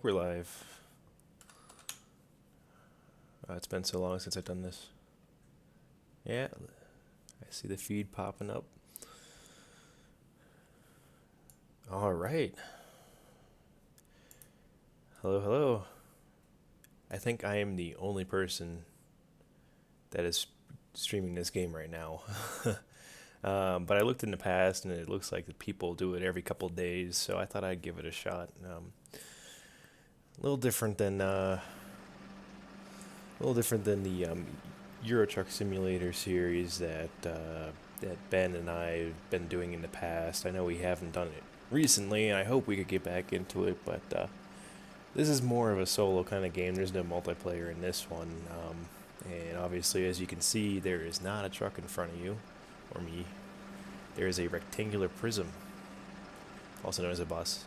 We're live. It's been so long since I've done this. Yeah, I see the feed popping up. All right. Hello, hello. I think I am the only person that is streaming this game right now. But I looked in the past, and it looks like the people do it every couple days, so I thought I'd give it a shot. A little different than the Euro Truck Simulator series that Ben and I have been doing in the past. I know we haven't done it recently, and I hope we could get back into it, but this is more of a solo kind of game. There's no multiplayer in this one, and obviously, as you can see, there is not a truck in front of you, or me. There is a rectangular prism, also known as a bus.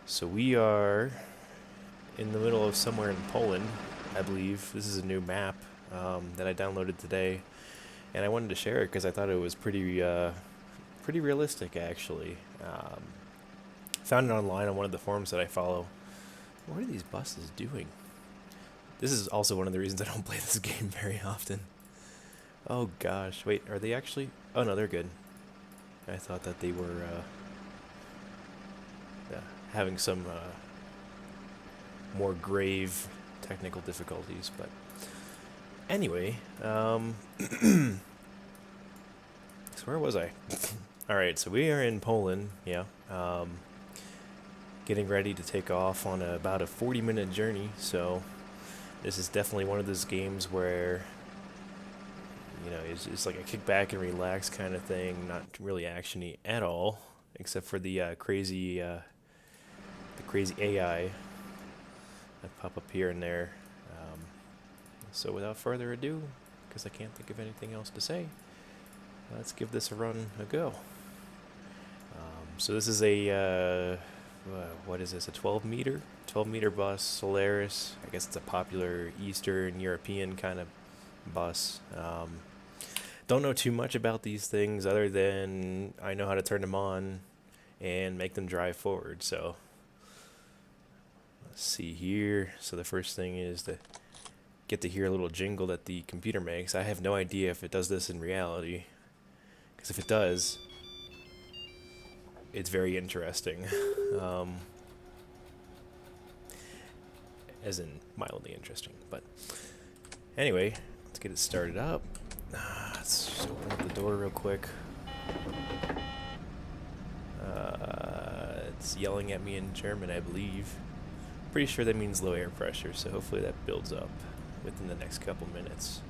So we are in the middle of somewhere in Poland, I believe. This is a new map that I downloaded today, and I wanted to share it because I thought it was pretty realistic, actually. Found it online on one of the forums that I follow. What are these buses doing? This is also one of the reasons I don't play this game very often. Oh gosh, wait, are they actually? Oh no, they're good. I thought that they were having some more grave technical difficulties, but anyway, so where was I? Alright, so we are in Poland, yeah, getting ready to take off on about a 40-minute journey, so this is definitely one of those games where, you know, it's like a kick back and relax kind of thing, not really actiony at all, except for the crazy AI that pop up here and there. So without further ado, because I can't think of anything else to say, let's give this a go. So this is a what is this? A 12-meter bus, Solaris. I guess it's a popular Eastern European kind of bus. Don't know too much about these things other than I know how to turn them on and make them drive forward. So let's see here. So the first thing is to get to hear a little jingle that the computer makes. I have no idea if it does this in reality, because if it does, it's very interesting. As in mildly interesting. But anyway, let's get it started up. Let's just open up the door real quick. It's yelling at me in German, I believe. Pretty sure that means low air pressure, so hopefully that builds up within the next couple minutes.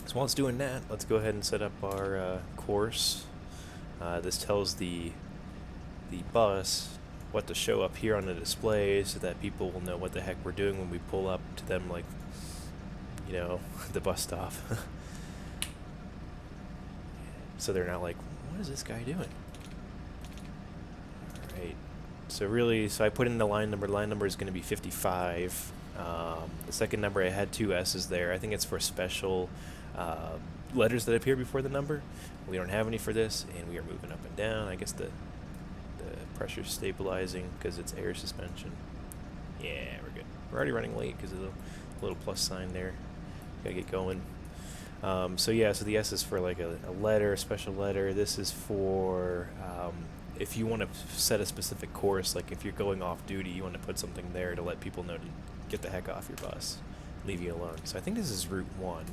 So while it's doing that, let's go ahead and set up our course. This tells the bus what to show up here on the display so that people will know what the heck we're doing when we pull up to them, like, you know, the bus stop. So they're not like, what is this guy doing? Alright, so I put in the line number. The line number is going to be 55. The second number, I had two S's there. I think it's for special letters that appear before the number. We don't have any for this, and we are moving up and down. I guess the pressure's stabilizing because it's air suspension. Yeah, we're good. We're already running late because of the little plus sign there. Gotta get going. So yeah, so the S is for like a letter, a special letter. This is for if you want to set a specific course, like if you're going off duty, you want to put something there to let people know to get the heck off your bus, leave you alone. So I think this is Route 1.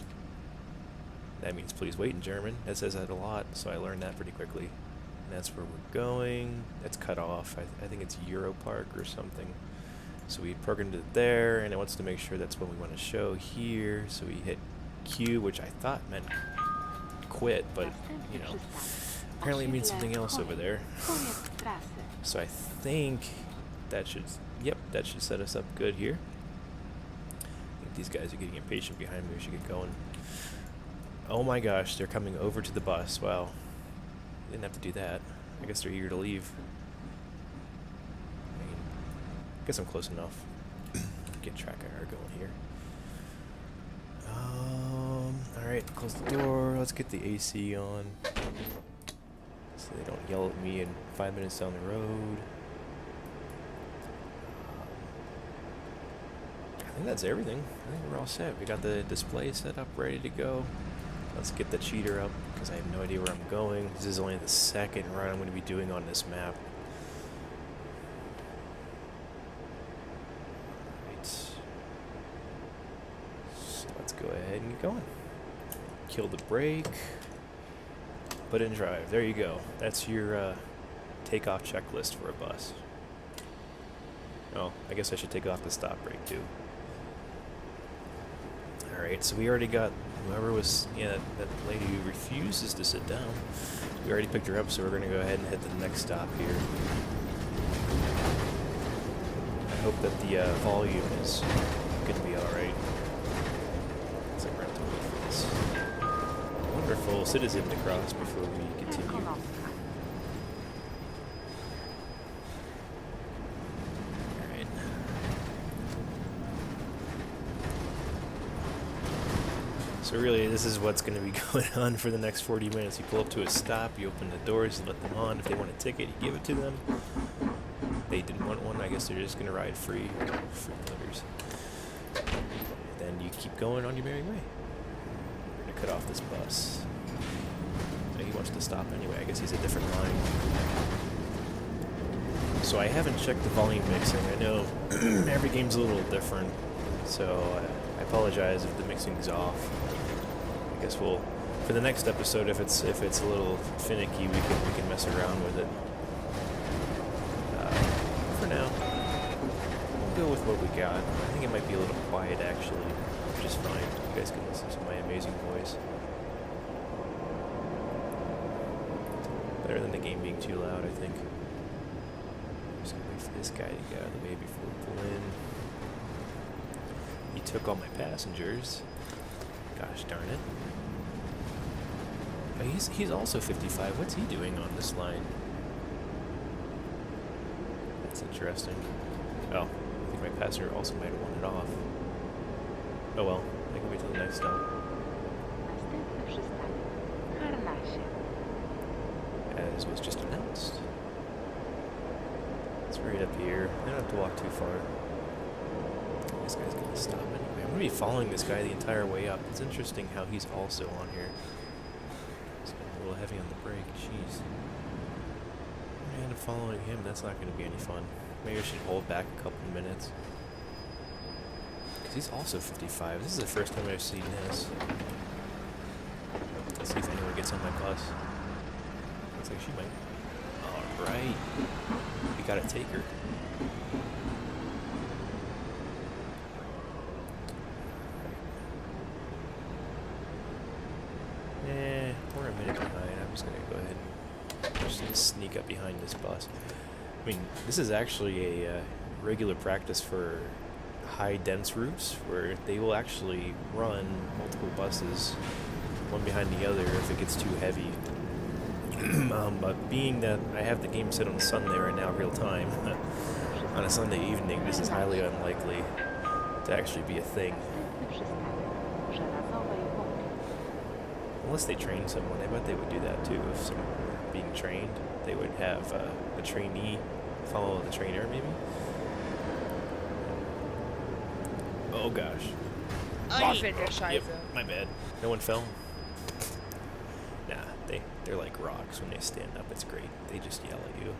That means please wait in German. It says that a lot, so I learned that pretty quickly. And that's where we're going. That's cut off. I think it's Euro Park or something. So we programmed it there, and it wants to make sure that's what we want to show here. So we hit Q, which I thought meant quit, but, you know, apparently it means something else over there. So I think that should, yep, that should set us up good here. I think these guys are getting impatient behind me. We should get going. Oh my gosh, they're coming over to the bus. Wow. Didn't have to do that. I guess they're eager to leave. I guess I'm close enough. Get track of our going here. Alright, close the door. Let's get the AC on. so they don't yell at me in 5 minutes down the road. I think that's everything. I think we're all set. We got the display set up, ready to go. Let's get the cheater up, because I have no idea where I'm going. This is only the second run I'm going to be doing on this map. Right. So let's go ahead and get going. Kill the brake. Put in drive. There you go. That's your takeoff checklist for a bus. Oh, I guess I should take off the stop brake too. Alright, so we already got whoever was, yeah, that lady who refuses to sit down. We already picked her up, so we're going to go ahead and hit the next stop here. I hope that the volume is going to be alright. So we're going to wait for this wonderful citizen to cross before we continue. So really, this is what's going to be going on for the next 40 minutes. You pull up to a stop, you open the doors, you let them on. If they want a ticket, you give it to them. If they didn't want one, I guess they're just going to ride free letters. Then you keep going on your merry way. We're going to cut off this bus. He wants to stop anyway. I guess he's a different line. So I haven't checked the volume mixing. I know every game's a little different, so I apologize if the mixing's off. I guess we'll, for the next episode, if it's a little finicky, we can mess around with it. For now, we'll go with what we got. I think it might be a little quiet actually, which is fine. You guys can listen to my amazing voice. Better than the game being too loud, I think. I'm just gonna wait for this guy to get out of the way before we pull in. He took all my passengers. Gosh darn it. Oh, he's also 55. What's he doing on this line? That's interesting. Oh, I think my passenger also might have wanted off. Oh well, I can wait till the next stop. As was just announced. It's right up here. I don't have to walk too far. This guy's gonna stop anyway. I'm gonna be following this guy the entire way up. It's interesting how he's also on here. He's getting a little heavy on the brake. Jeez. And I'm following him. That's not gonna be any fun. Maybe I should hold back a couple of minutes. Because he's also 55. This is the first time I've seen this. Let's see if anyone gets on my bus. Looks like she might. Alright. We gotta take her. We're a minute behind. I'm just gonna go ahead and just gonna sneak up behind this bus. I mean, this is actually a regular practice for high dense routes where they will actually run multiple buses, one behind the other, if it gets too heavy. But being that I have the game set on Sunday right now, real time, on a Sunday evening, this is highly unlikely to actually be a thing. Unless they train someone, I bet they would do that too. If someone were being trained, they would have a trainee follow the trainer, maybe. Oh gosh. Yep, my bad. No one fell? Nah, they're like rocks when they stand up. It's great. They just yell at you.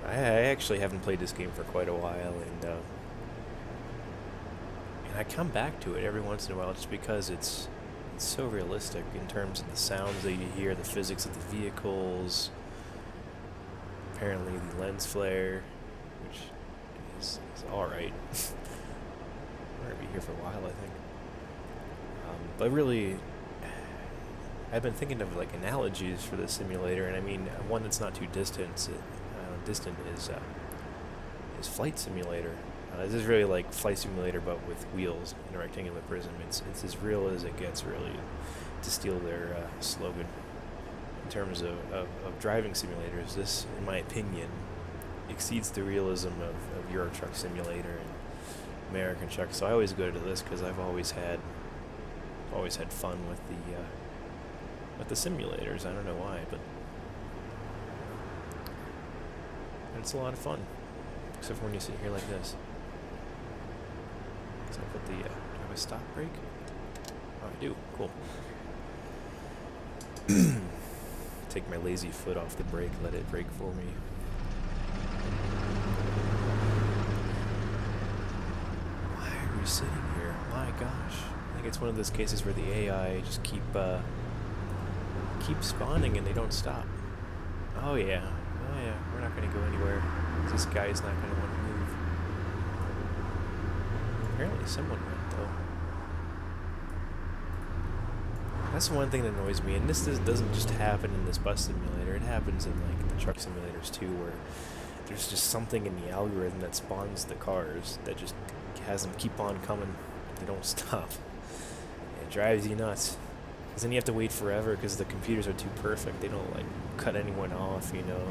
I actually haven't played this game for quite a while, and I come back to it every once in a while just because it's so realistic in terms of the sounds that you hear, the physics of the vehicles, apparently the lens flare, which is alright. We're going to be here for a while, I think. But really, I've been thinking of like analogies for the simulator, and I mean, one that's not too distant is Flight Simulator. This is really like Flight Simulator, but with wheels in a rectangular prism. It's as real as it gets, really, to steal their slogan. In terms of driving simulators, this, in my opinion, exceeds the realism of Euro Truck Simulator and American Truck. So I always go to this because I've always had I've always had fun with the simulators. I don't know why, but it's a lot of fun. Except for when you sit here like this. So I put the, do I have a stop brake? Oh, I do. Cool. Take my lazy foot off the brake, let it brake for me. Why are we sitting here? My gosh. I think it's one of those cases where the AI just keep spawning and they don't stop. Oh yeah. Oh yeah. We're not going to go anywhere. This guy's not going to want to move. Apparently someone went, though. That's one thing that annoys me, and this doesn't just happen in this bus simulator. It happens in, like, the truck simulators, too, where there's just something in the algorithm that spawns the cars that just has them keep on coming. They don't stop. It drives you nuts. Because then you have to wait forever because the computers are too perfect. They don't, like, cut anyone off, you know.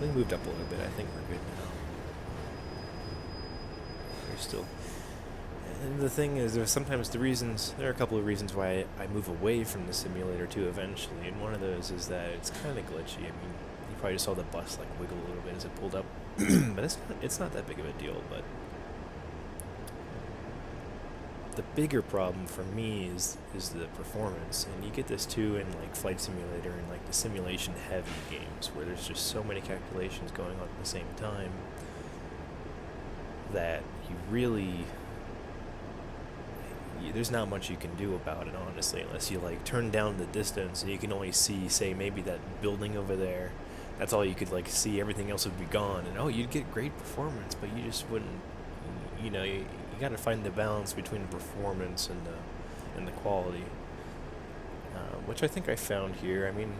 We moved up a little bit. I think we're good now. We're still... And the thing is, there are a couple of reasons why I move away from the simulator too eventually, and one of those is that it's kind of glitchy. I mean, you probably just saw the bus like wiggle a little bit as it pulled up, but it's not that big of a deal. But the bigger problem for me is the performance, and you get this too in like Flight Simulator and like the simulation heavy games where there's just so many calculations going on at the same time that you really... there's not much you can do about it, honestly, unless you like turn down the distance and you can only see, say, maybe that building over there. That's all you could like see. Everything else would be gone, and oh, you'd get great performance, but you just wouldn't. You know, you got to find the balance between the performance and the quality, which I think I found here. I mean,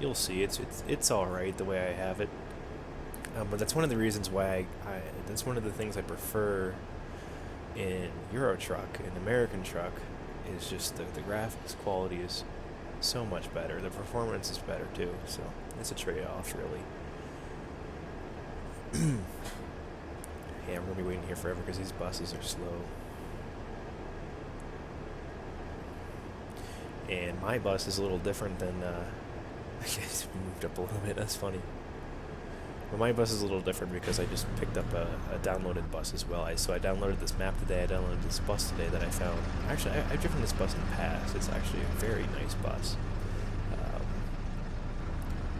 you'll see, it's all right the way I have it, but that's one of the reasons why that's one of the things I prefer in Euro Truck, in American Truck, is just the graphics quality is so much better. The performance is better too, so it's a trade-off, really. Yeah, I'm gonna be waiting here forever because these buses are slow. And my bus is a little different than, I guess we moved up a little bit, that's funny. Well, my bus is a little different because I just picked up a downloaded bus as well. So I downloaded this map today, I downloaded this bus today that I found. Actually, I've driven this bus in the past. It's actually a very nice bus.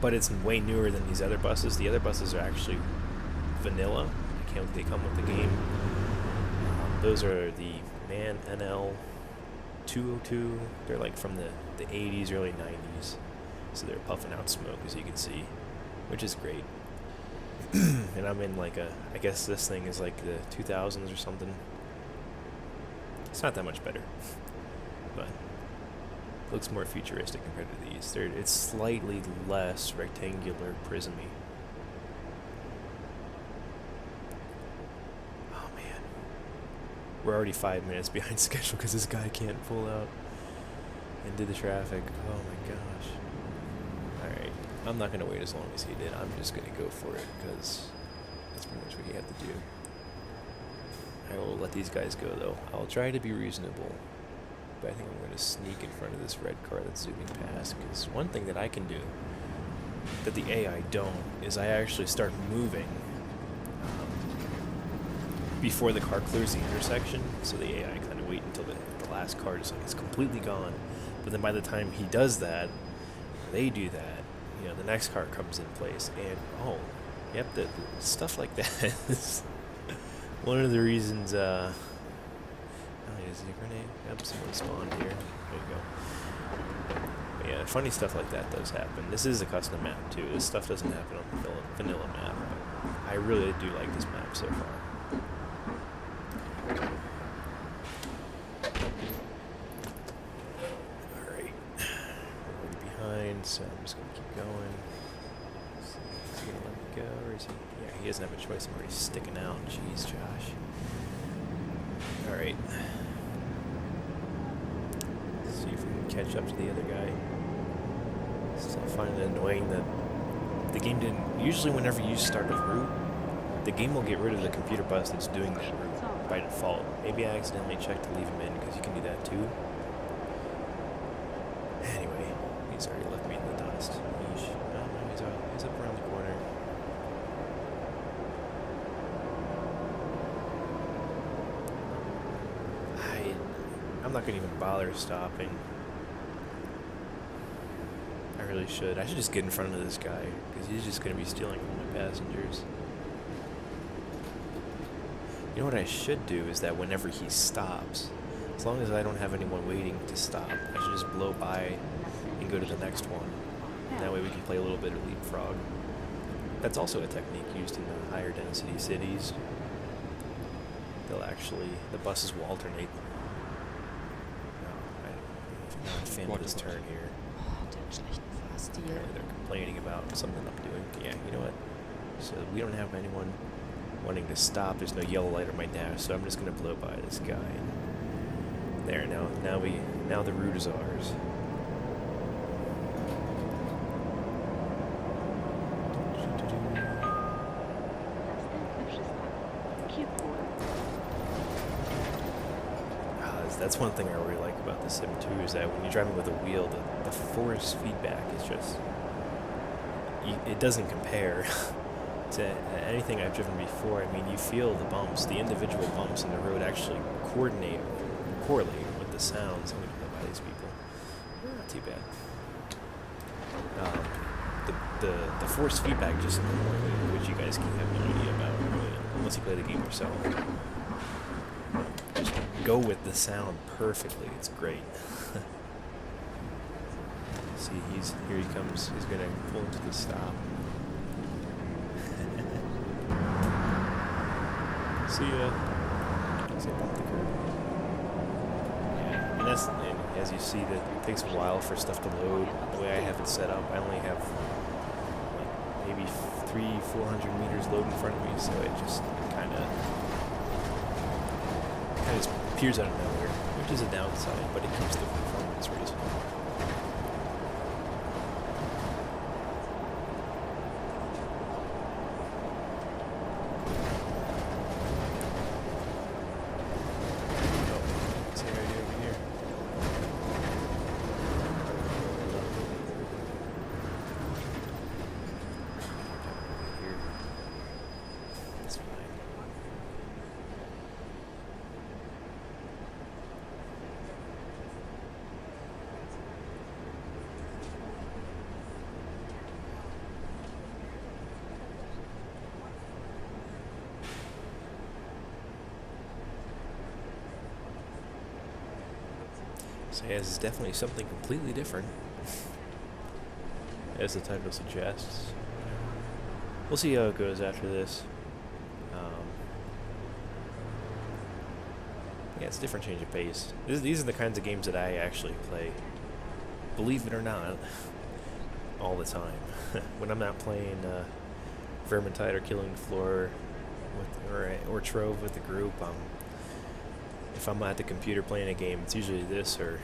But it's way newer than these other buses. The other buses are actually vanilla. They come with the game. Those are the MAN NL 202. They're like from the 80s, early 90s. So they're puffing out smoke, as you can see, which is great. And I'm in like I guess this thing is like the 2000s or something. It's not that much better, but it looks more futuristic compared to these. It's slightly less rectangular, prismy. Oh man, we're already 5 minutes behind schedule because this guy can't pull out into the traffic. Oh my gosh. Alright, I'm not going to wait as long as he did. I'm just going to go for it because that's pretty much what you have to do. I will let these guys go though. I'll try to be reasonable, but I think I'm going to sneak in front of this red car that's zooming past, because one thing that I can do that the AI don't is I actually start moving before the car clears the intersection, so the AI kind of wait until the last car is completely gone. But then by the time he does that, they do that, you know, the next car comes in place, and oh, yep, the stuff like that is one of the reasons. Oh, is it a grenade? Yep, someone spawned here. There you go. But yeah, funny stuff like that does happen. This is a custom map too. This stuff doesn't happen on the vanilla map, but I really do like this map so far. So I'm just going to keep going. Is he going to let me go, or is he? Yeah, he doesn't have a choice. I'm already sticking out. Jeez, Josh. Alright. See if we can catch up to the other guy. Still find it annoying that the game didn't... Usually whenever you start a route, the game will get rid of the computer bus that's doing that route. by default. Maybe I accidentally checked to leave him in, because you can do that too. Anyway, he's already left me in the dust. Yeesh. No, he's up around the corner. I'm not going to even bother stopping. I really should. I should just get in front of this guy, because he's just going to be stealing all my passengers. You know what I should do is that whenever he stops, as long as I don't have anyone waiting to stop, I should just blow by and go to the next one. And that way we can play a little bit of leapfrog. That's also a technique used in the higher density cities. The buses will alternate. I'm not a fan of this turn here. Apparently they're complaining about something I'm doing. Yeah, you know what? So we don't have anyone wanting to stop. There's no yellow light on my dash, so I'm just gonna blow by this guy. There, now the route is ours. That's one thing I really like about the Sim 2 is that when you're driving with a wheel, the force feedback is just... it doesn't compare to anything I've driven before. I mean, you feel the bumps. The individual bumps in the road actually correlate with the sounds. I'm going to go by these people. Not too bad. The force feedback just which you guys can have no idea about, really, unless you play the game yourself. Go with the sound perfectly. It's great. See, here he comes. He's gonna pull into the stop. See ya. See, bump the curb. Yeah, and as you see, that it takes a while for stuff to load. The way I have it set up, I only have like maybe 300-400 meters load in front of me, so it just kind of appears out of nowhere, which is a downside, but it keeps the performance reasonable. Oh, see right over here. Here. That's fine. So yeah, this is definitely something completely different, as the title suggests. We'll see how it goes after this. Yeah, it's a different change of pace. These are the kinds of games that I actually play, believe it or not, all the time. When I'm not playing Vermintide or Killing Floor or Trove with the group, if I'm at the computer playing a game, it's usually this or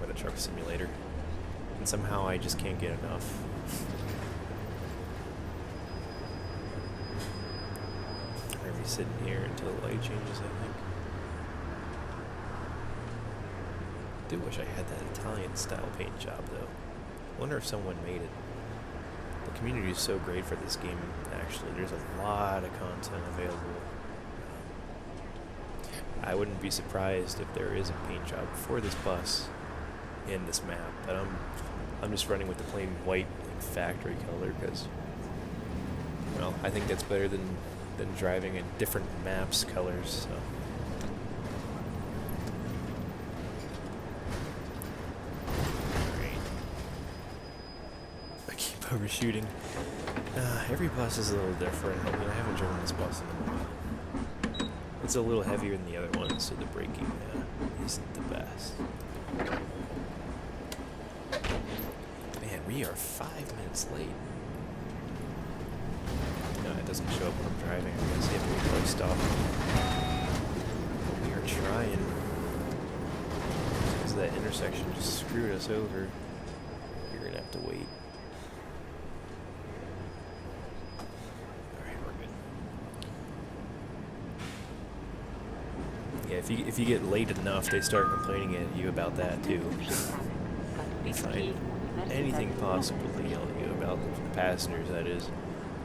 a truck simulator. And somehow I just can't get enough. I'm going to be sitting here until the light changes, I think. I do wish I had that Italian-style paint job, though. I wonder if someone made it. The community is so great for this game, actually. There's a lot of content available. I wouldn't be surprised if there is a paint job for this bus in this map, but I'm just running with the plain white factory color because, well, I think that's better than driving in different maps colors. So. Alright. I keep overshooting. Every bus is a little different. I mean, I haven't driven this bus in a while. It's a little heavier than the other ones, so the braking isn't the best. Man, we are 5 minutes late. No, it doesn't show up when I'm driving. I guess you have to really stop. But we are trying. Because that intersection just screwed us over. You're going to have to wait. if you get late enough, they start complaining at you about that too. They find anything possible to yell at you about the passengers, that is,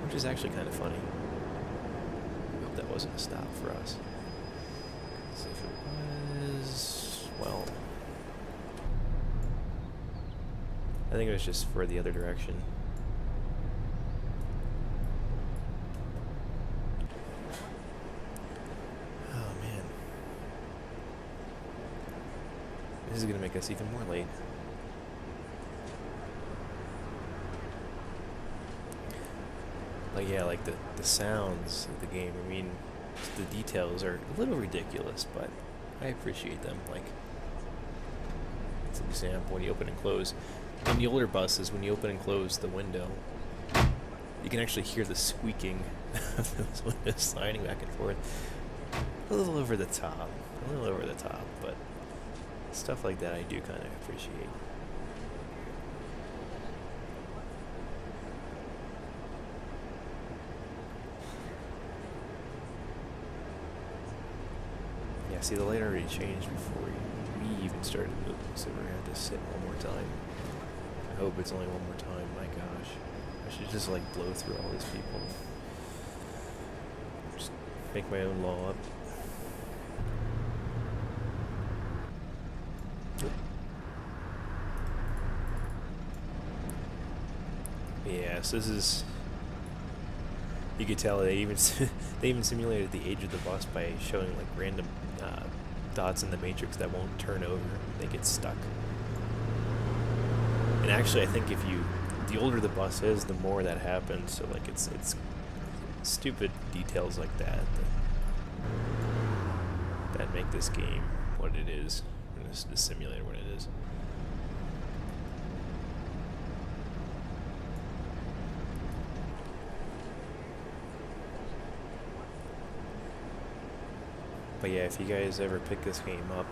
which is actually kind of funny. I hope that wasn't a stop for us. Because if it was, well, I think it was just for the other direction. Oh man, this is gonna make us even more late. But yeah, like the sounds of the game, I mean, the details are a little ridiculous, but I appreciate them. Like, for example, when you open and close, in the older buses, when you open and close the window, you can actually hear the squeaking of those windows sliding back and forth. A little over the top, but stuff like that I do kind of appreciate. Yeah, see, the light already changed before we even started moving, so we're gonna have to sit one more time. I hope it's only one more time. My gosh, I should just like blow through all these people. Just make my own law up. Yeah, so this is. You could tell they even simulated the age of the bus by showing like random dots in the matrix that won't turn over; they get stuck. And actually, I think the older the bus is, the more that happens. So like it's stupid details like that that make this game what it is, and this simulator what it is. But yeah, if you guys ever pick this game up,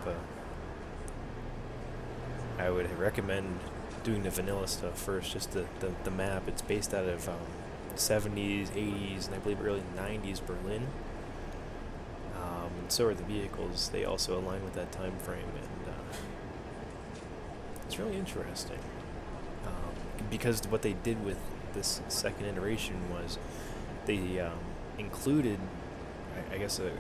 I would recommend doing the vanilla stuff first, just the map. It's based out of 70s, 80s, and I believe early 90s Berlin. So are the vehicles. They also align with that time frame, and it's really interesting. Because what they did with this second iteration was they included, I guess, a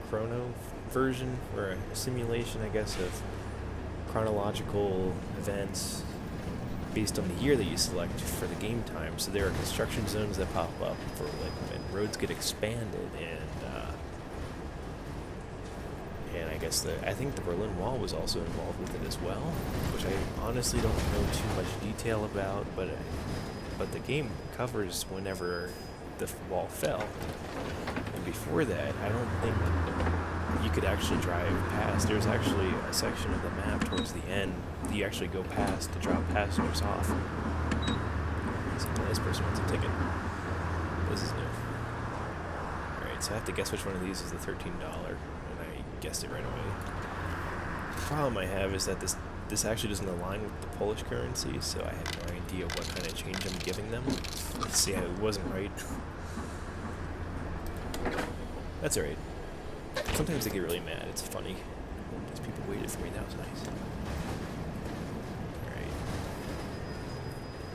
chrono version, or a simulation, I guess, of chronological events based on the year that you select for the game time. So there are construction zones that pop up for like when roads get expanded, and I guess I think the Berlin Wall was also involved with it as well, which I honestly don't know too much detail about, but the game covers whenever the wall fell. And before that, I don't think you could actually drive past. There's actually a section of the map towards the end that you actually go past to drop passengers off. So this person wants a ticket. This is new. Alright, so I have to guess which one of these is the $13, and I guessed it right away. The problem I have is that this actually doesn't align with the Polish currency, so I have no idea what kind of change I'm giving them. Let's see how it wasn't right. That's alright. Sometimes they get really mad. It's funny. These people waited for me. That was nice. Alright.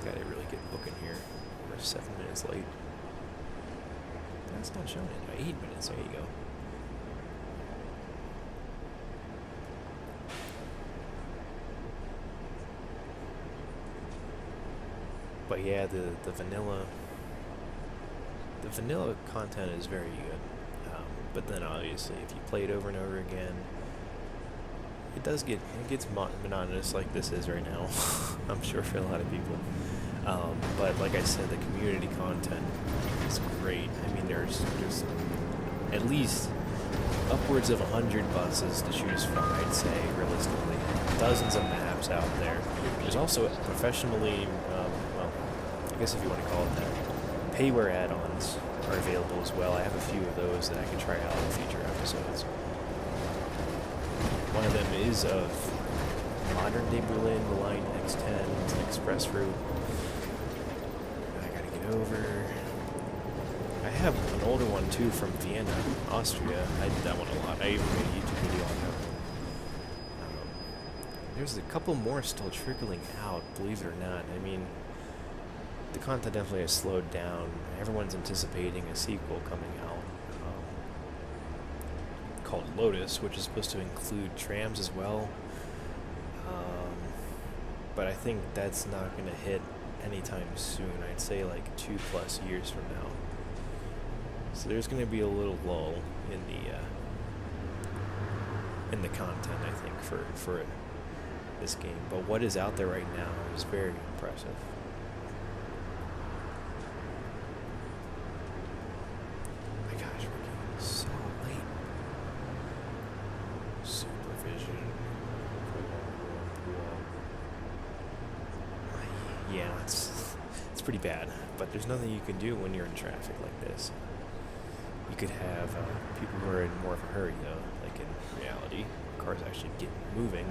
Gotta really get booking here. We're 7 minutes late. That's not showing it. 8 minutes. There you go. But yeah, the vanilla content is very good. But then obviously, if you play it over and over again, it gets monotonous, like this is right now. I'm sure for a lot of people. But like I said, the community content is great. I mean, there's at least upwards of 100 buses to choose from, I'd say, realistically. Dozens of maps out there. There's also professionally, well, I guess if you want to call it that, payware add-ons are available as well. I have a few of those that I can try out in future episodes. One of them is of modern day Berlin, the line X10, it's an express route. I gotta get over. I have an older one too from Vienna, Austria. I did that one a lot. I even made a YouTube video on that one. There's a couple more still trickling out, believe it or not. I mean, the content definitely has slowed down. Everyone's anticipating a sequel coming out called Lotus, which is supposed to include trams as well. But I think that's not going to hit anytime soon. I'd say like 2+ years from now. So there's going to be a little lull in the content, I think, for this game. But what is out there right now is very impressive. My gosh, we're getting so late. Supervision. Yeah, it's pretty bad, but there's nothing you can do when you're in traffic like this. You could have people who are in more of a hurry, though. Like in reality, cars actually get moving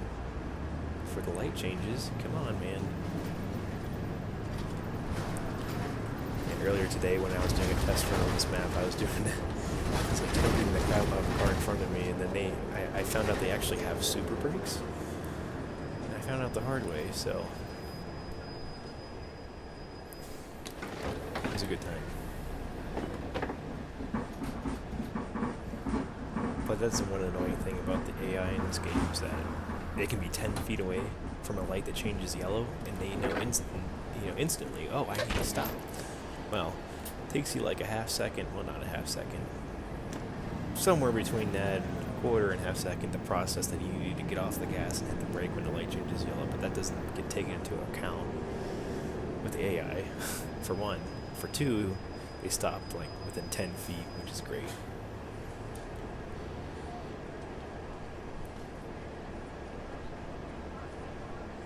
before the light changes. Come on, man. And earlier today, when I was doing a test run on this map, I was like tilting the crap out of the car in front of me, and then I found out they actually have super brakes. And I found out the hard way, so it was a good time. But that's the one annoying thing about the AI in this game is that they can be 10 feet away from a light that changes yellow, and they know instantly, oh, I need to stop. Well, it takes you like a half second, well, not a half second, somewhere between that and a quarter and half second to process that you need to get off the gas and hit the brake when the light changes yellow, but that doesn't get taken into account with the AI, for one. For two, they stopped like within 10 feet, which is great.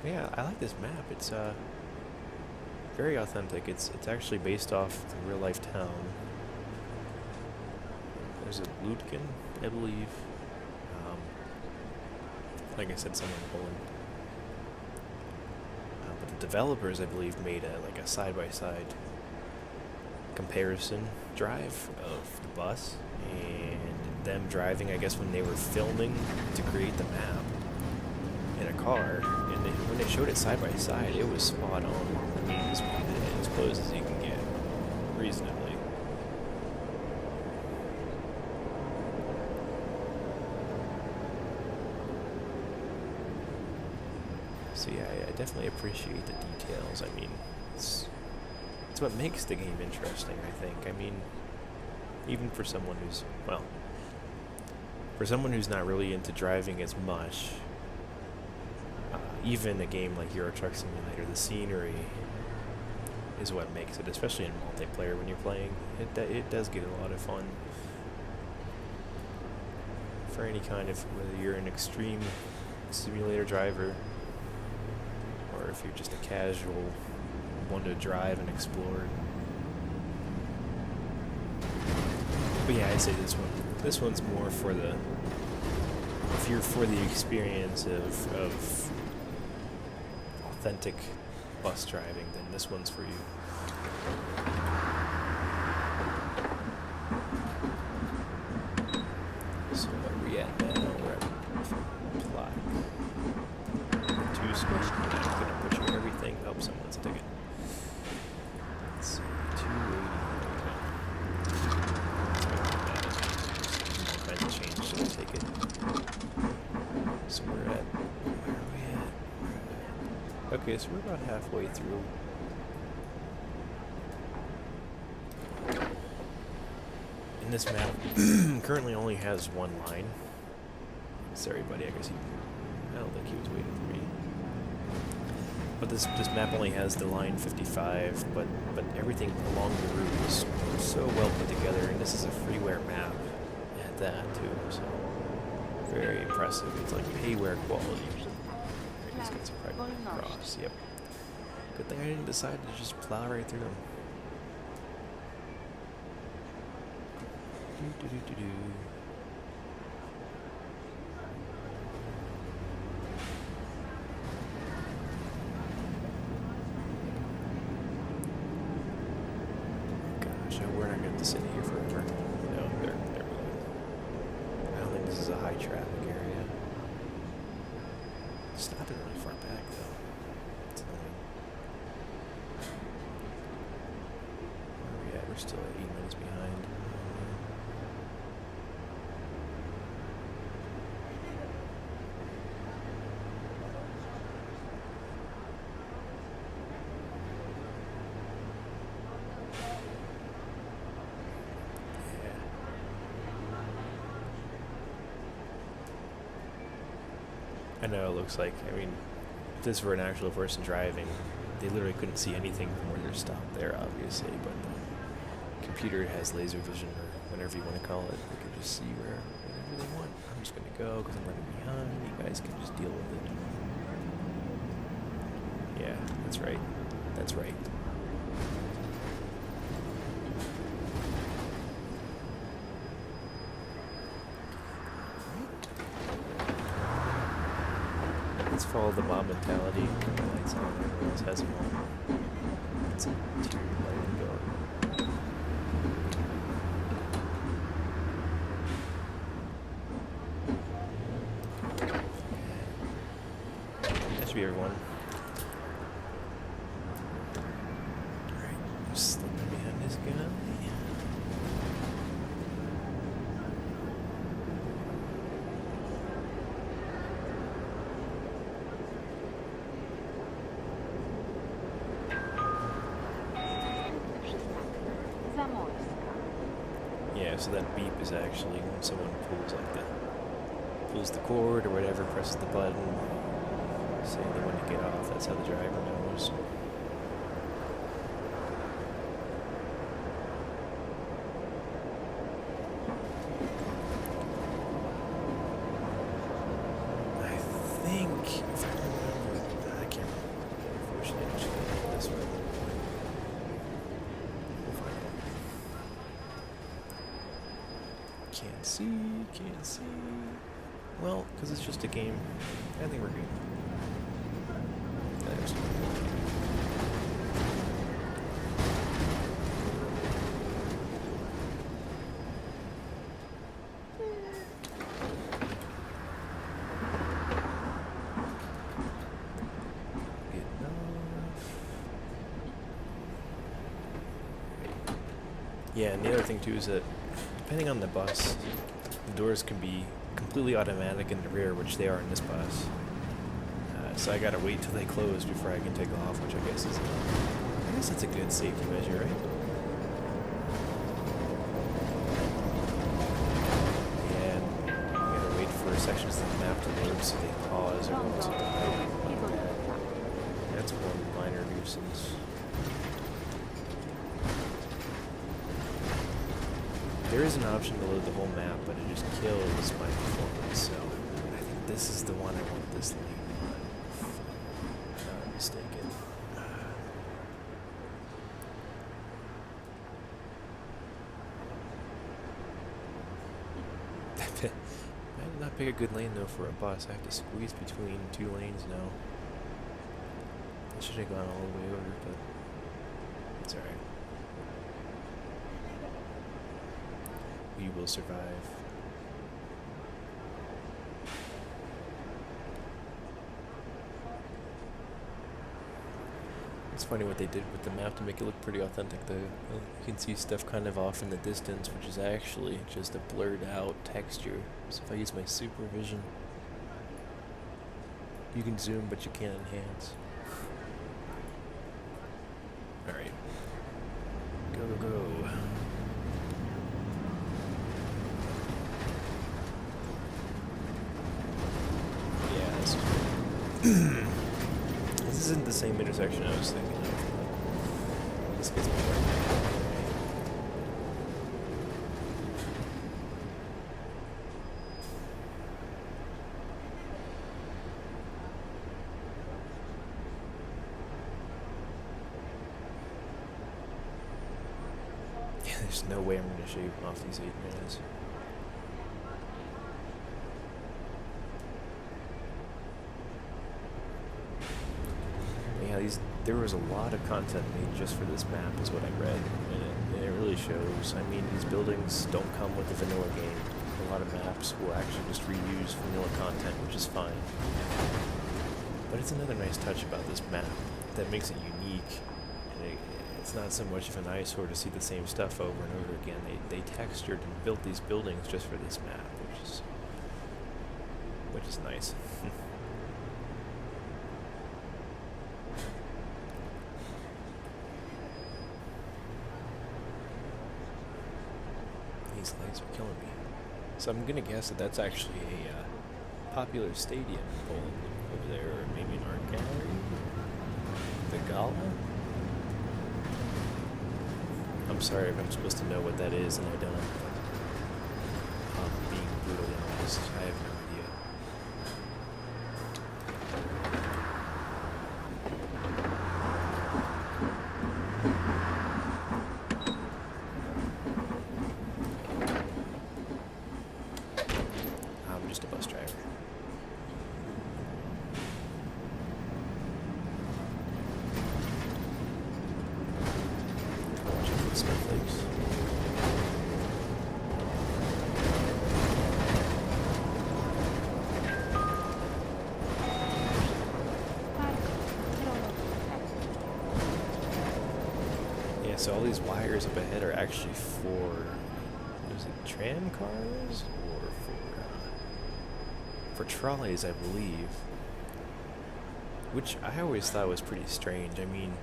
Yeah, I like this map. It's very authentic. It's actually based off the real life town. There's a Lutkin, I believe. Like I said, somewhere in Poland. But the developers, I believe, made like a side-by-side comparison drive of the bus and them driving, I guess, when they were filming to create the map in a car. When they showed it side by side, it was spot on. I mean, as close as you can get, reasonably. So yeah, I definitely appreciate the details. I mean, it's what makes the game interesting, I think. I mean, even for someone who's, well, for someone who's not really into driving as much, even a game like Euro Truck Simulator, the scenery is what makes it, especially in multiplayer when you're playing. It does get a lot of fun. For any kind of, whether you're an extreme simulator driver, or if you're just a casual one to drive and explore. But yeah, I'd say this one. This one's more for the, if you're for the experience of authentic bus driving, then this one's for you. So where are we at now? We're at plot 2 square. I'm gonna put you everything. Oh, someone's a ticket. Let's see, 280. All kinds of change, so we'll take it. So we're at, where are we at? Okay, so we're about halfway through. And this map currently only has one line. Sorry, buddy, I guess I don't think he was waiting for me. But this map only has the line 55, but everything along the route is so well put together, and this is a freeware map at that too, so very impressive. It's like payware quality. These guys are probably going across. Yep. Good thing I didn't decide to just plow right through them. Gosh, we're not going to sit here for Stopping really far back though. It's annoying. Where are we at? We're still at 8 minutes behind. I know it looks like, I mean, if this were an actual person driving, they literally couldn't see anything from where they're stopped there, obviously, but the computer has laser vision, or whatever you want to call it. They can just see wherever they want. I'm just going to go because I'm running behind. You guys can just deal with it. Yeah, that's right. That's right. Let's follow the mob mentality. Keep the lights on. Everyone else has them on. Let's keep the lighting going. That should be everyone. Alright, just slipping behind this guy. Yeah, so that beep is actually when someone pulls the cord or whatever, presses the button, saying they want to get off. That's how the driver knows. I think, if I remember, I can't remember. Unfortunately, I'm just going to go this way. Can't see. Well, because it's just a game. I think we're good. Yeah, and the other thing too is that depending on the bus, the doors can be completely automatic in the rear, which they are in this bus. So I gotta wait till they close before I can take off, which I guess that's a good safety measure, right? And you gotta wait for sections of the map to load so they pause or else. That's one minor nuisance. There is an option to load the whole map, but it just kills my performance, so I think this is the one I want this lane on, if I'm not mistaken. Might not pick a good lane though for a bus. I have to squeeze between two lanes now. I should have gone all the way over, but it's alright. We will survive. It's funny what they did with the map to make it look pretty authentic though. You can see stuff kind of off in the distance, which is actually just a blurred out texture. So if I use my supervision, you can zoom but you can't enhance. Alright. Go. This isn't the same intersection I was thinking of. This gets me right. Yeah, there's no way I'm going to shave off these 8 minutes. There was a lot of content made just for this map, is what I read, and it really shows. I mean, these buildings don't come with the vanilla game. A lot of maps will actually just reuse vanilla content, which is fine. But it's another nice touch about this map that makes it unique. And it's not so much of an eyesore to see the same stuff over and over again. They textured and built these buildings just for this map, which is nice. These lights are killing me. So I'm gonna guess that that's actually a popular stadium over there, or maybe an art gallery. The Gala? I'm sorry if I'm supposed to know what that is and I don't. Being brutally honest, I have no idea. I'm just a bus driver. Snowflakes. Yeah, so all these wires up ahead are actually for, is it tram cars or for trolleys, I believe. Which I always thought was pretty strange. I mean,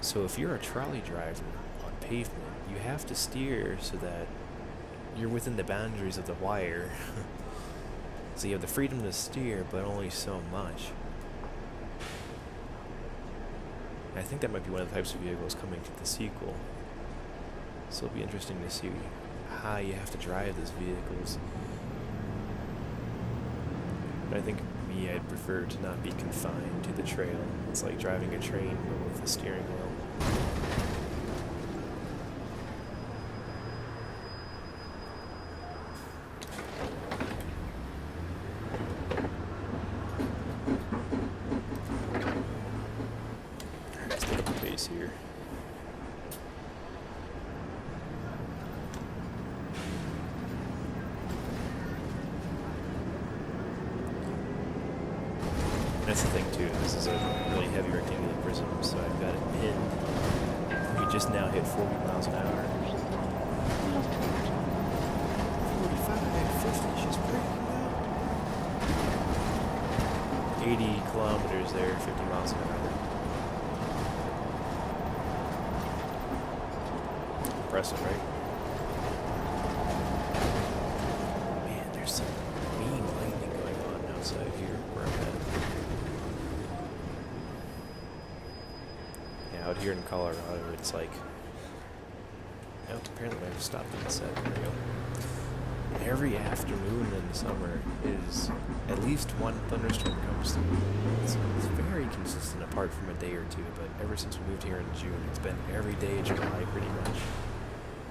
so if you're a trolley driver on pavement, you have to steer so that you're within the boundaries of the wire. So you have the freedom to steer, but only so much. I think that might be one of the types of vehicles coming to the sequel. So it'll be interesting to see how you have to drive these vehicles. But I think me, I'd prefer to not be confined to the trail. It's like driving a train but with a steering wheel. Let's pick up the pace here. That's the thing too, this is a really heavy rectangular prism, so I've got it pinned. We just now hit 40 miles an hour. 45, 50, she's breaking down. 80 kilometers there, 50 miles an hour. Impressive, right? Man, there's some mean lightning going on outside here where I'm at. Out here in Colorado, it's like, oh, apparently I've stopped and said, there we go. Every afternoon in the summer is at least one thunderstorm comes through. It's very consistent apart from a day or two, but ever since we moved here in June, it's been every day of July pretty much.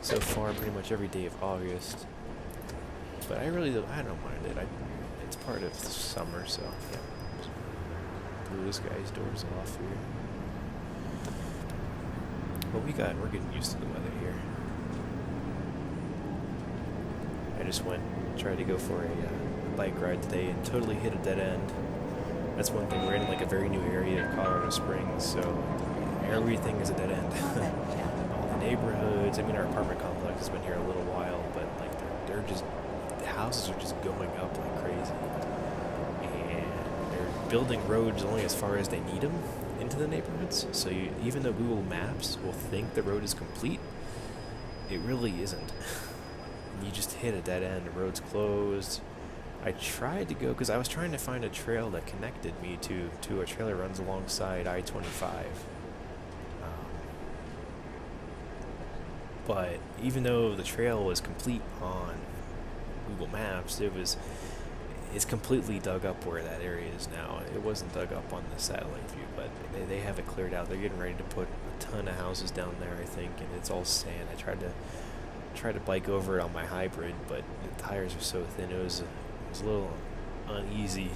So far, pretty much every day of August. But I don't mind it. It's part of the summer, so yeah. Blue skies, doors off here. But we're getting used to the weather here. I just tried to go for a bike ride today and totally hit a dead end. That's one thing, we're in like a very new area of Colorado Springs, so everything is a dead end. All the neighborhoods, I mean our apartment complex has been here a little while, but like the houses are just going up like crazy. And they're building roads only as far as they need them into the neighborhoods, so even though Google Maps will think the road is complete, it really isn't. You just hit a dead end, the road's closed. I tried to go, because I was trying to find a trail that connected me to a trail that runs alongside I-25. But even though the trail was complete on Google Maps, it's completely dug up where that area is now. It wasn't dug up on the satellite view, but they have it cleared out. They're getting ready to put a ton of houses down there, I think, and it's all sand. I tried to bike over it on my hybrid, but the tires are so thin. It was a little uneasy,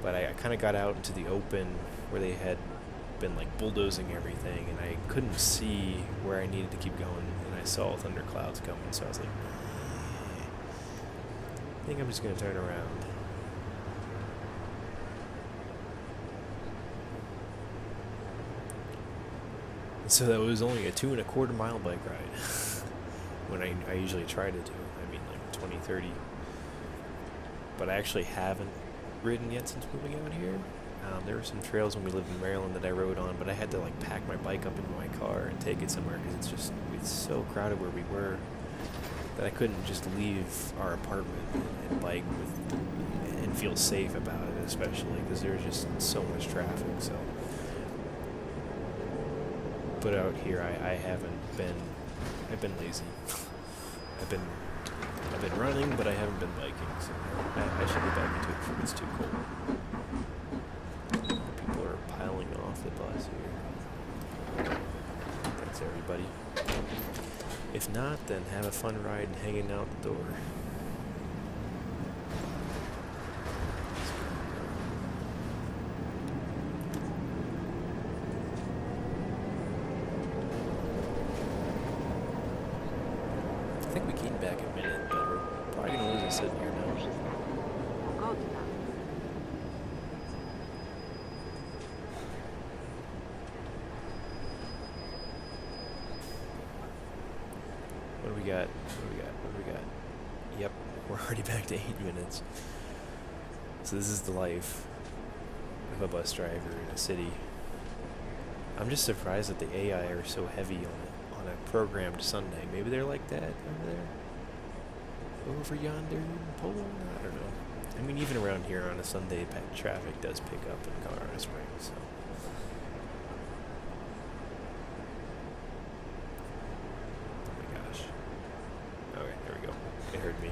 but I kind of got out into the open where they had been like bulldozing everything, and I couldn't see where I needed to keep going, and I saw thunderclouds coming, so I was like, I think I'm just going to turn around. So that was only a 2.25 mile bike ride. When I usually try to do. I mean, like 20, 30. But I actually haven't ridden yet since moving out here. There were some trails when we lived in Maryland that I rode on, but I had to like pack my bike up into my car and take it somewhere because it's so crowded where we were that I couldn't just leave our apartment and bike and feel safe about it, especially because there's just so much traffic. So, but out here I haven't been. I've been lazy. I've been running, but I haven't been biking, so I should be back into it before it's too cold. People are piling off the bus here. That's everybody. If not, then have a fun ride hanging out the door. I think we came back a minute, but we're probably going to lose a sit here now. What do we got? Yep, we're already back to 8 minutes. So this is the life of a bus driver in a city. I'm just surprised that the AI are so heavy on a programmed Sunday. Maybe they're like that over there? Over yonder in Poland? I don't know. I mean, even around here on a Sunday, traffic does pick up in Colorado Springs, so. Oh my gosh. Okay, there we go. It heard me.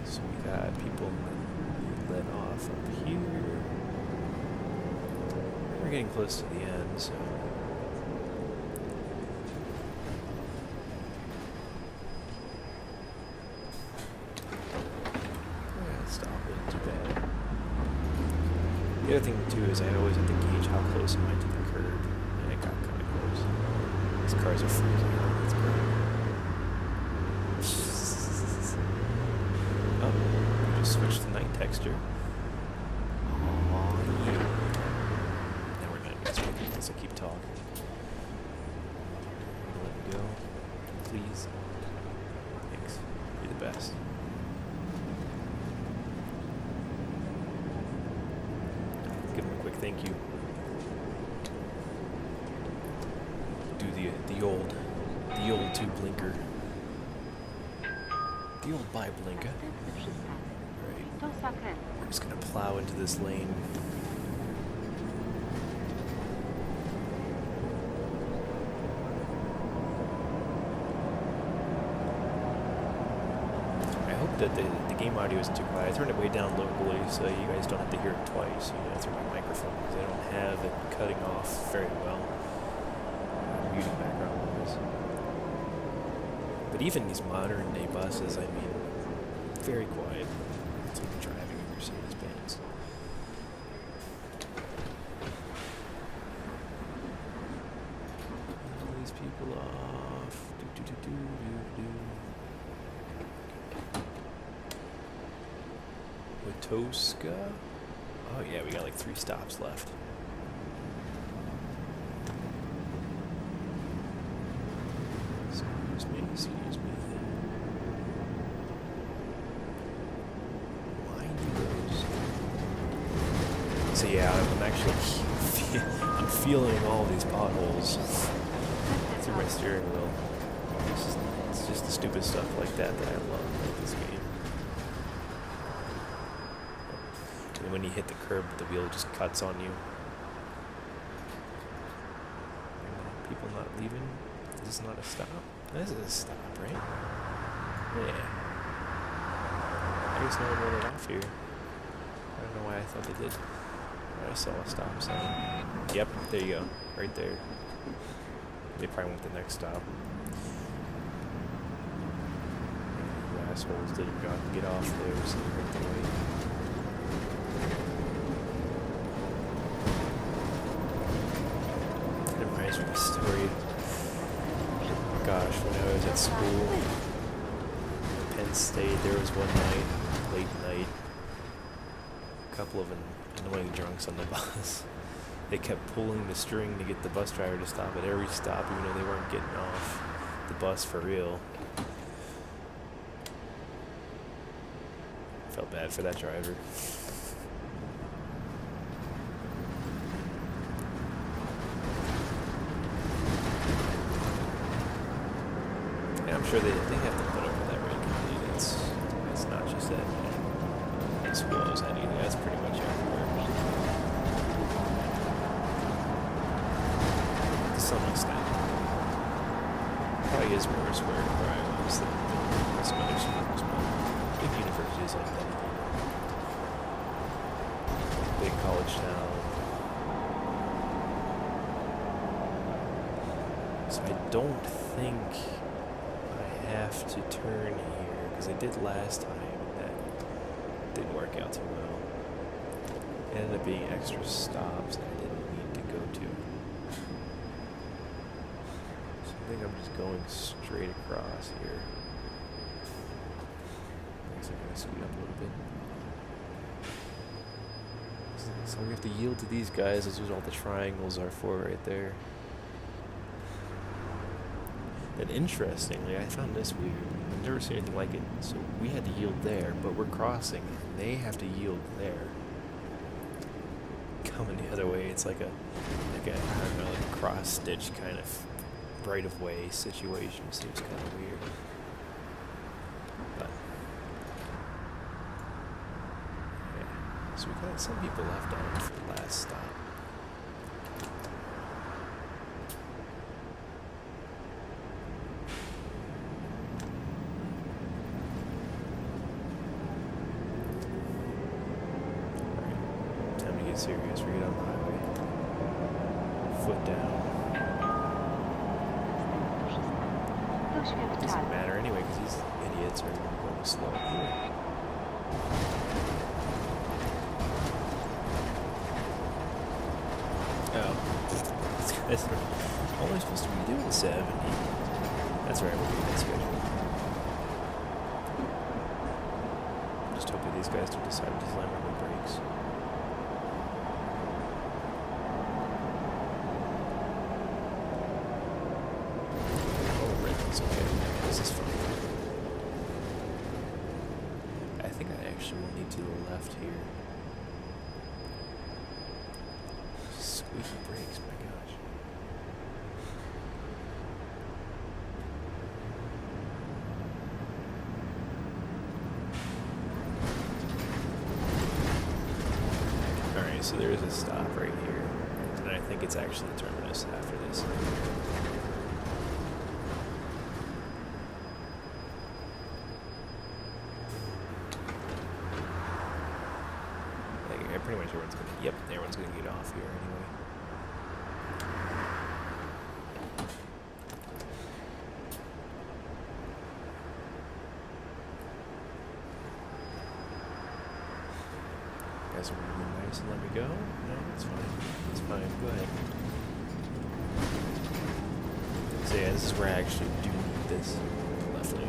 So we got people let off up here. We're getting close to the end, so. The other thing too is I always have to gauge how close am I to the curb, and it got kind of close. These cars are freaking out. It's great. Oh, we just switched to night texture. Oh yeah. Now we're not gonna unless I keep talking. Let me go, please. Thanks. You're the best. Give him a quick thank you. Do the old two blinker. The old bye blinker. Right. We're just gonna plow into this lane. I hope that the game audio isn't too quiet. I turned it way down locally so you guys don't have to hear it twice, through my microphone, because I don't have it cutting off very well. Muting background noise. But even these modern day buses, I mean, very quiet. It's like driving a Mercedes-Benz. All these people off. Watoska? Oh yeah, we got like 3 stops left. Excuse me. Mind goes. So yeah, I'm actually I'm feeling all these potholes through my steering wheel. It's just the stupid stuff like that I love about this game. And when you hit the curb, the wheel just cuts on you. People not leaving. Is this not a stop? This is a stop, right? Yeah. I guess no one wanted off here. I don't know why I thought they did. I saw a stop sign. Yep, there you go. Right there. They probably went to the next stop. The assholes didn't get off there, so they had to wait. It reminds me of a story. Gosh, when I was at school, Penn State, there was one night, late night, couple of annoying drunks on the bus. They kept pulling the string to get the bus driver to stop at every stop, even though they weren't getting off the bus for real. Felt bad for that driver. And I'm sure they have to put up with that regularly. It's not just at schools either. That's pretty much everywhere. To some extent. Probably is worse where I was than some other schools, but big universities like that. Big college town. So I don't think I have to turn here, because I did last time and that didn't work out too well. It ended up being extra stops that I didn't need to go to. So I think I'm just going straight across here. I guess I'm going to speed up a little bit. So we have to yield to these guys. Those are what all the triangles are for right there. And interestingly, I found this weird. I've never seen anything like it. So we had to yield there, but we're crossing, and they have to yield there. Coming the other way, it's like a I don't know, like a cross stitch kind of right of way situation. Seems kind of weird. But yeah. So we got some people left on for the last stop. Serious, we get on the highway. Foot down. Doesn't matter anyway, because these idiots are going slow. Oh. These guys are only supposed to be doing 70. That's right, we'll be that schedule. Just hoping these guys don't decide to slam on the brakes. Okay, this is fine. I think I actually will need to the left here. Squeaky brakes, my gosh. Alright, so there is a stop right here. And I think it's actually the terminus after this. Pretty much everyone's gonna get off here anyway. You guys are really nice and let me go? No, it's fine. It's fine. Go ahead. So yeah, this is where I actually do need this left lane.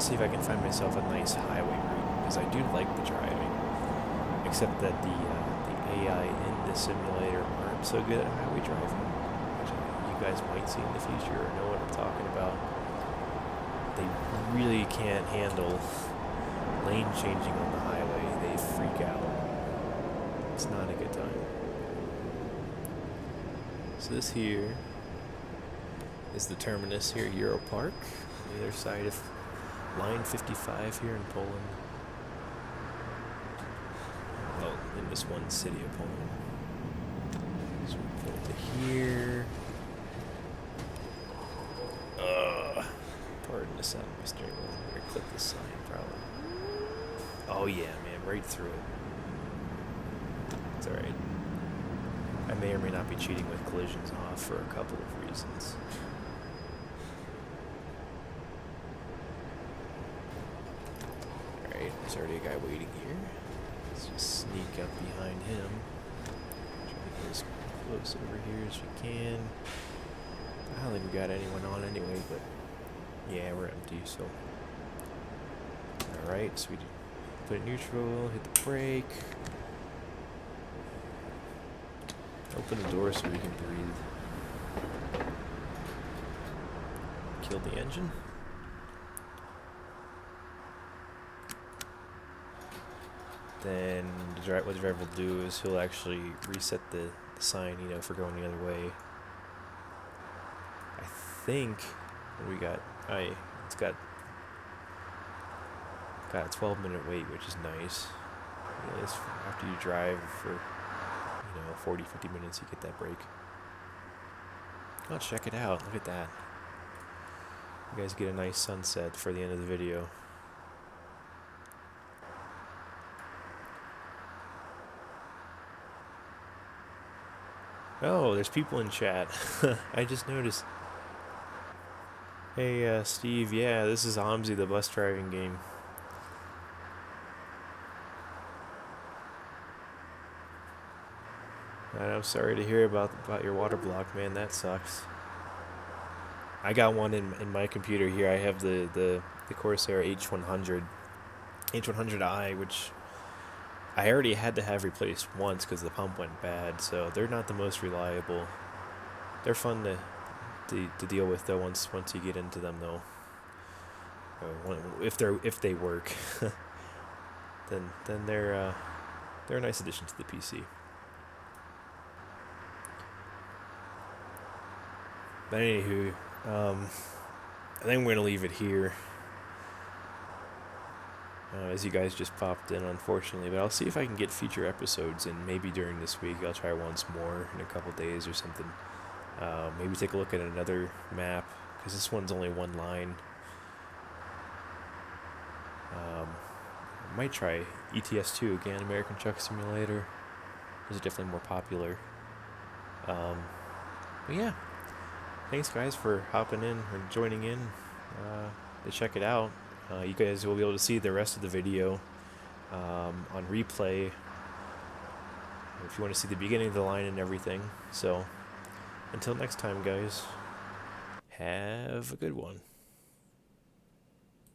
See if I can find myself a nice highway route, because I do like the driving, except that the AI in the simulator aren't so good at highway driving, which you guys might see in the future or know what I'm talking about. They really can't handle lane changing on the highway. They freak out. It's not a good time. So this here is the terminus here, Euro Park, on the other side of Line 55 here in Poland. Well, in this one city of Poland. So we pull to here. Pardon the sound of my steering wheel. I'm gonna click this sign probably. Oh yeah, man, right through it. It's alright. I may or may not be cheating with collisions off for a couple of reasons. There's already a guy waiting here. Let's just sneak up behind him. Try to get as close over here as we can. I don't think we got anyone on anyway, but yeah, we're empty, so. Alright, so we put it neutral, hit the brake. Open the door so we can breathe. Kill the engine. Then what the driver will do is he'll actually reset the sign, you know, for going the other way. I think what we got. It's got a 12-minute wait, which is nice. Yeah, after you drive for 40-50 minutes, you get that break. Oh, check it out! Look at that. You guys get a nice sunset for the end of the video. Oh, there's people in chat. I just noticed. Hey, Steve, yeah, this is OMSI, the bus driving game. And I'm sorry to hear about your water block, man, that sucks. I got one in my computer here. I have the Corsair H100i, which I already had to have replaced once because the pump went bad, so they're not the most reliable. They're fun to deal with though once you get into them though. If they work, then they're a nice addition to the PC. But anywho, I think we're gonna leave it here. As you guys just popped in, unfortunately, but I'll see if I can get future episodes in maybe during this week. I'll try once more in a couple days or something. Maybe take a look at another map, because this one's only one line. I might try ETS2 again, American Truck Simulator. It's definitely more popular. But yeah, thanks guys for hopping in or joining in to check it out. You guys will be able to see the rest of the video on replay if you want to see the beginning of the line and everything. So until next time, guys, have a good one.